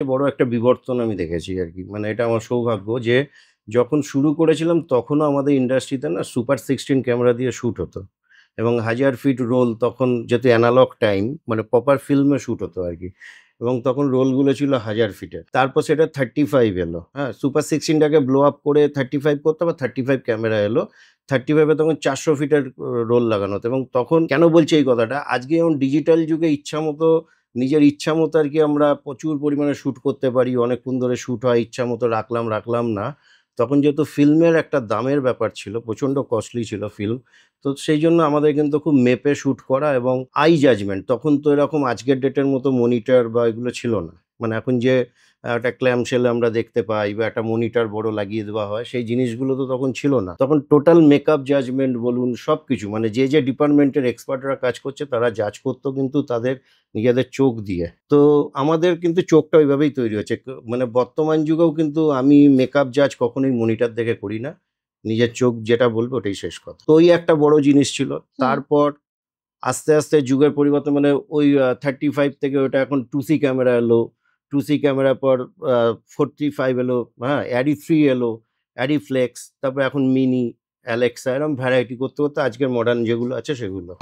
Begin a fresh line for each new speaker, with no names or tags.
বড় একটা বিবর্তন আমি দেখেছি আরকি। মানে এটা আমার সৌভাগ্য যে যখন শুরু করেছিলাম তখনও আমাদের ইন্ডাস্ট্রিতে না সুপার 16 ক্যামেরা দিয়ে শুট হতো। এবং ১০০০ ফিট রোল তখন যেহেতু অ্যানালগ টাইম মানে প্রপার ফিল্মে শুট হতো আরকি। এবং তখন রোলগুলো ছিল ১০০০ ফিটের। তারপর সেটা 35 এলো, হ্যাঁ? সুপার 16 টাকে ব্লো আপ করে 35 করতে আবার 35 ক্যামেরা এলো। 35 এ তখন ৪০০ ফিটের রোল লাগানো হতো এবং তখন কেন বলছি এই কথাটা? আজকে যেমন ডিজিটাল যুগে ইচ্ছামতো নিজের ইচ্ছামতো আরকি আমরা প্রচুর পরিমাণে শুট করতে পারি। অনেকক্ষণ ধরে শুট হয়, ইচ্ছামতো রাখলাম, রাখলাম না। তখন যেহেতু ফিল্মের একটা দামের ব্যাপার ছিল, প্রচণ্ড কস্টলি ছিল ফিল্ম। তো সেইজন্য আমাদের কিন্তু খুব মেপে শুট করা এবং আই জাজমেন্ট তখন তো এরকম আজকের ডেটের মতো মনিটর বা এগুলো ছিল না। মানে এখন যে একটা ক্ল্যামশেল আমরা দেখতে পাই বা একটা মনিটর বড় লাগিয়ে দেওয়া হয়, সেই জিনিসগুলো তো তখন ছিল না। তখন টোটাল মেকআপ জাজমেন্ট বলুন সবকিছু মানে যে ডিপার্টমেন্টের এক্সপার্টরা কাজ করছে তারা জাজ করত কিন্তু তাদের নিজেদের চোখ দিয়ে। তো আমাদের কিন্তু চোখটা ওইভাবেই তৈরি হয়েছে। মানে বর্তমান যুগেও কিন্তু আমি মেকআপ জাজ কখনোই মনিটর দেখে করি না। নিজের চোখ যেটা বলবে ওটাই শেষ কথা। তো ওই একটা বড় জিনিস ছিল।
হুম।
তারপর আস্তে, আস্তে যুগের পরিবর্তন মানে ওই 35 থেকে ওটা এখন 2C ক্যামেরা এলো। 2C ক্যামেরার পর আ 45 এলো, হ্যাঁ? ARRI 3 এলো, ARRI Flex, তারপর এখন মিনি, Alexa এরকম ভ্যারাইটি করতে, করতে আজকের মডার্ন যেগুলো আছে সেগুলো।